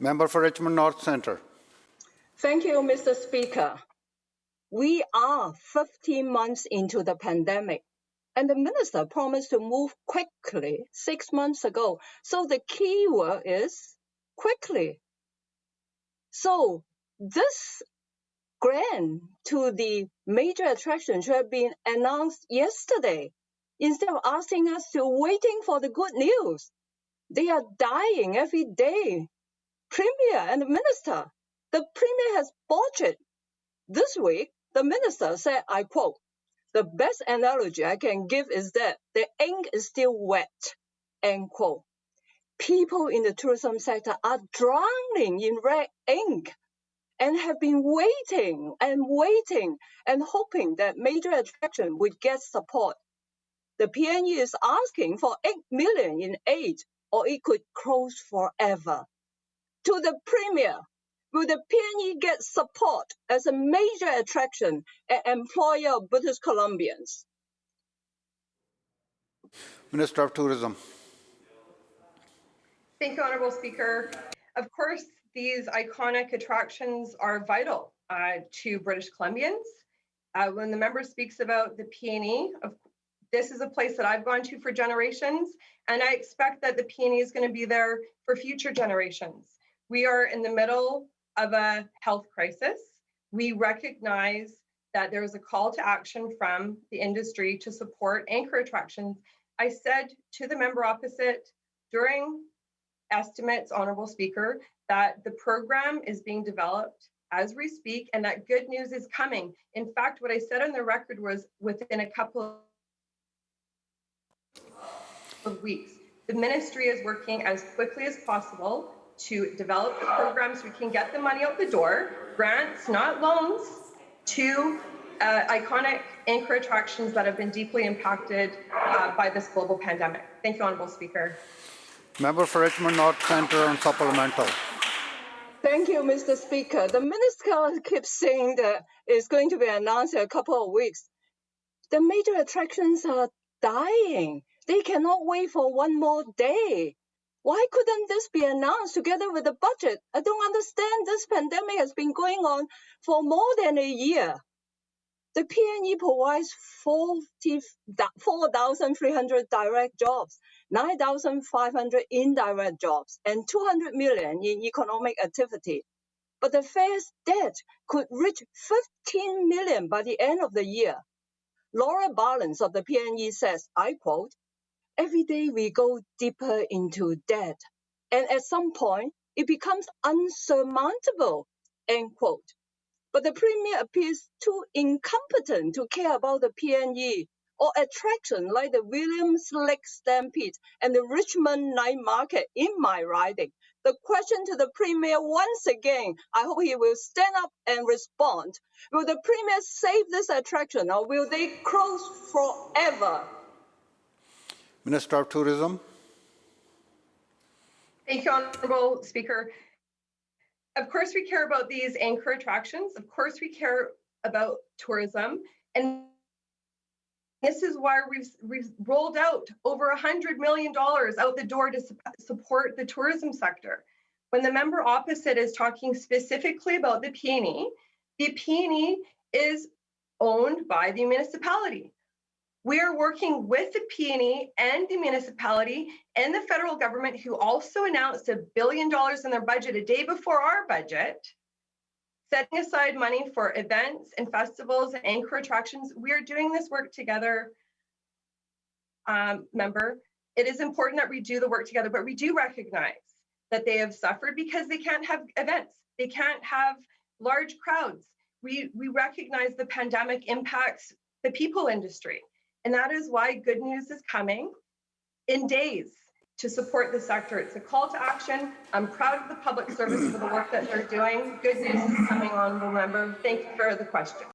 Member for Richmond North Centre. Thank you, Mr. Speaker. We are 15 months into the pandemic, and the minister promised to move quickly 6 months ago. So the key word is quickly. So this grant to the major attraction should have been announced yesterday instead of asking us to waiting for the good news. They are dying every day. Premier and the minister. The Premier has botched it. This week, the minister said, I quote, "The best analogy I can give is that the ink is still wet," end quote. People in the tourism sector are drowning in red ink and have been waiting and hoping that major attraction would get support. The PNE is asking for 8 million in aid, or it could close forever. To the Premier, will the PNE get support as a major attraction and employer of British Columbians? Minister of Tourism. Thank you, Honourable Speaker. Of course, these iconic attractions are vital to British Columbians. When the member speaks about the PNE, this is a place that I've gone to for generations, and I expect that the PNE is going to be there for future generations. We are in the middle of a health crisis. We recognize that there is a call to action from the industry to support anchor attractions. I said to the member opposite during estimates, Honourable Speaker, that the program is being developed as we speak and that good news is coming. In fact, what I said on the record was within a couple of weeks. The ministry is working as quickly as possible to develop the program so we can get the money out the door, grants, not loans, to iconic anchor attractions that have been deeply impacted by this global pandemic. Thank you, Honourable Speaker. Member for Richmond North Centre on supplemental. Thank you, Mr. Speaker. The minister keeps saying that it's going to be announced in a couple of weeks. The major attractions are dying. They cannot wait for one more day. Why couldn't this be announced together with the budget? I don't understand. This pandemic has been going on for more than a year. The PNE provides 4,300 direct jobs, 9,500 indirect jobs, and 200 million in economic activity. But the fare's debt could reach 15 million by the end of the year. Laura Barnes of the PNE says, I quote, "Every day we go deeper into debt, and at some point it becomes unsurmountable," end quote. But the Premier appears too incompetent to care about the PNE or attraction like the Williams Lake Stampede and the Richmond Night Market in my riding. The question to the Premier once again, I hope he will stand up and respond. Will the Premier save this attraction or will they close forever? Minister of Tourism. Thank you, Honourable Speaker. Of course, we care about these anchor attractions. Of course, we care about tourism. And this is why we've rolled out over $100 million out the door to support the tourism sector. When the member opposite is talking specifically about the PNE is owned by the municipality. We are working with the PNE and the municipality and the federal government, who also announced $1 billion in their budget a day before our budget, setting aside money for events and festivals and anchor attractions. We are doing this work together, member. It is important that we do the work together, but we do recognize that they have suffered because they can't have events. They can't have large crowds. We recognize the pandemic impacts the people industry. And that is why good news is coming in days to support the sector. It's a call to action. I'm proud of the public service for the work that they're doing. Good news is coming, Honourable Member. Thank you for the question.